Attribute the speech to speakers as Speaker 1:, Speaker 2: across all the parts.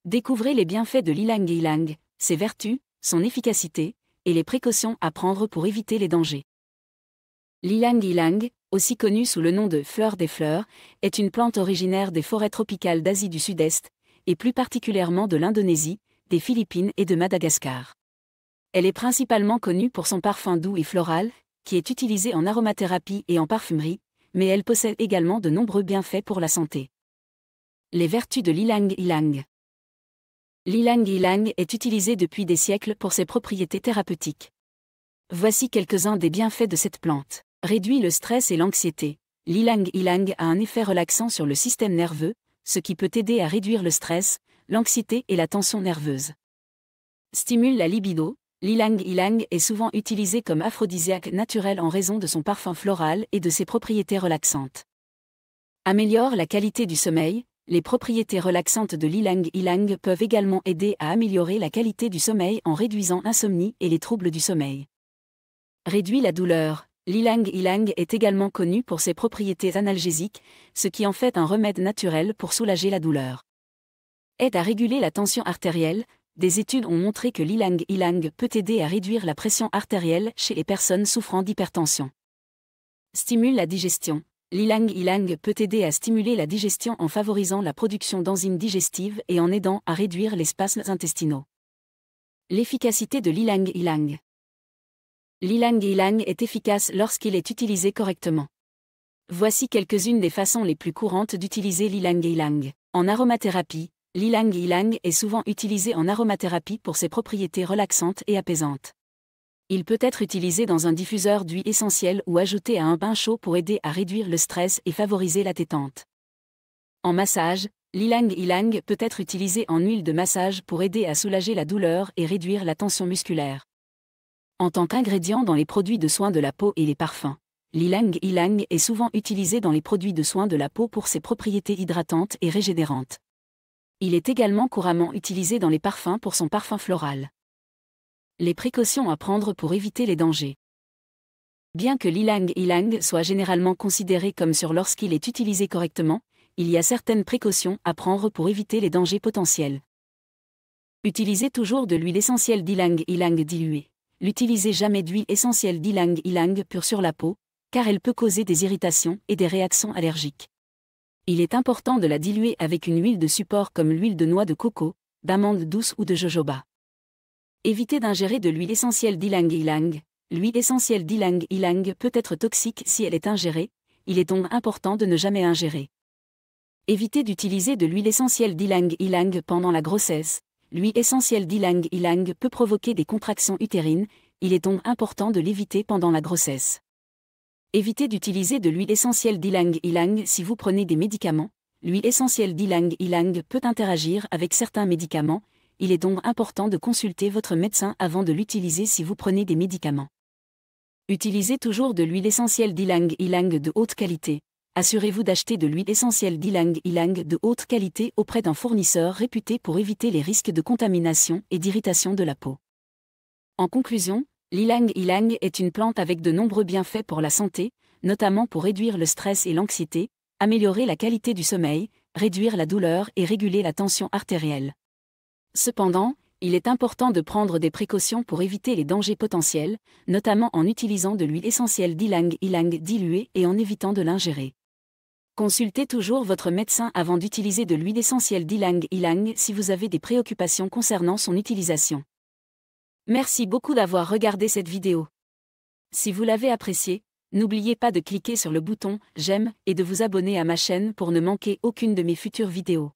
Speaker 1: Découvrez les bienfaits de l'ylang-ylang, ses vertus, son efficacité, et les précautions à prendre pour éviter les dangers. L'ylang-ylang, aussi connue sous le nom de fleur des fleurs, est une plante originaire des forêts tropicales d'Asie du Sud-Est, et plus particulièrement de l'Indonésie, des Philippines et de Madagascar. Elle est principalement connue pour son parfum doux et floral, qui est utilisé en aromathérapie et en parfumerie, mais elle possède également de nombreux bienfaits pour la santé. Les vertus de l'ylang-ylang. L'ylang-ylang est utilisé depuis des siècles pour ses propriétés thérapeutiques. Voici quelques-uns des bienfaits de cette plante. Réduit le stress et l'anxiété. L'ylang-ylang a un effet relaxant sur le système nerveux, ce qui peut aider à réduire le stress, l'anxiété et la tension nerveuse. Stimule la libido. L'ylang-ylang est souvent utilisé comme aphrodisiaque naturel en raison de son parfum floral et de ses propriétés relaxantes. Améliore la qualité du sommeil. Les propriétés relaxantes de l'ylang-ylang peuvent également aider à améliorer la qualité du sommeil en réduisant l'insomnie et les troubles du sommeil. Réduit la douleur. L'ylang-ylang est également connu pour ses propriétés analgésiques, ce qui en fait un remède naturel pour soulager la douleur. Aide à réguler la tension artérielle. Des études ont montré que l'ylang-ylang peut aider à réduire la pression artérielle chez les personnes souffrant d'hypertension. Stimule la digestion. L'ylang-ylang peut aider à stimuler la digestion en favorisant la production d'enzymes digestives et en aidant à réduire les spasmes intestinaux. L'efficacité de l'ylang-ylang. L'ylang-ylang est efficace lorsqu'il est utilisé correctement. Voici quelques-unes des façons les plus courantes d'utiliser l'ylang-ylang. En aromathérapie, l'ylang-ylang est souvent utilisé en aromathérapie pour ses propriétés relaxantes et apaisantes. Il peut être utilisé dans un diffuseur d'huile essentielle ou ajouté à un bain chaud pour aider à réduire le stress et favoriser la détente. En massage, l'ylang-ylang peut être utilisé en huile de massage pour aider à soulager la douleur et réduire la tension musculaire. En tant qu'ingrédient dans les produits de soins de la peau et les parfums, l'ylang-ylang est souvent utilisé dans les produits de soins de la peau pour ses propriétés hydratantes et régénérantes. Il est également couramment utilisé dans les parfums pour son parfum floral. Les précautions à prendre pour éviter les dangers. Bien que l'ylang-ylang soit généralement considéré comme sûr lorsqu'il est utilisé correctement, il y a certaines précautions à prendre pour éviter les dangers potentiels. Utilisez toujours de l'huile essentielle d'ylang-ylang diluée. N'utilisez jamais d'huile essentielle d'ylang-ylang pure sur la peau, car elle peut causer des irritations et des réactions allergiques. Il est important de la diluer avec une huile de support comme l'huile de noix de coco, d'amande douce ou de jojoba. Évitez d'ingérer de l'huile essentielle d'ylang-ylang. L'huile essentielle d'ylang-ylang peut être toxique si elle est ingérée, il est donc important de ne jamais ingérer. Évitez d'utiliser de l'huile essentielle d'ylang-ylang pendant la grossesse. L'huile essentielle d'ylang-ylang peut provoquer des contractions utérines, il est donc important de l'éviter pendant la grossesse. Évitez d'utiliser de l'huile essentielle d'ylang-ylang si vous prenez des médicaments. L'huile essentielle d'ylang-ylang peut interagir avec certains médicaments, il est donc important de consulter votre médecin avant de l'utiliser si vous prenez des médicaments. Utilisez toujours de l'huile essentielle d'ylang-ylang de haute qualité. Assurez-vous d'acheter de l'huile essentielle d'ylang-ylang de haute qualité auprès d'un fournisseur réputé pour éviter les risques de contamination et d'irritation de la peau. En conclusion, l'ylang-ylang est une plante avec de nombreux bienfaits pour la santé, notamment pour réduire le stress et l'anxiété, améliorer la qualité du sommeil, réduire la douleur et réguler la tension artérielle. Cependant, il est important de prendre des précautions pour éviter les dangers potentiels, notamment en utilisant de l'huile essentielle d'ylang-ylang diluée et en évitant de l'ingérer. Consultez toujours votre médecin avant d'utiliser de l'huile essentielle d'ylang-ylang si vous avez des préoccupations concernant son utilisation. Merci beaucoup d'avoir regardé cette vidéo. Si vous l'avez appréciée, n'oubliez pas de cliquer sur le bouton « J'aime » et de vous abonner à ma chaîne pour ne manquer aucune de mes futures vidéos.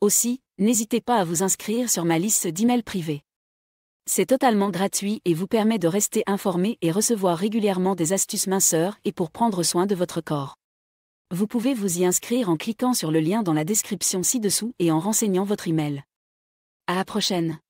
Speaker 1: Aussi, n'hésitez pas à vous inscrire sur ma liste d'emails privés. C'est totalement gratuit et vous permet de rester informé et recevoir régulièrement des astuces minceurs et pour prendre soin de votre corps. Vous pouvez vous y inscrire en cliquant sur le lien dans la description ci-dessous et en renseignant votre email. À la prochaine.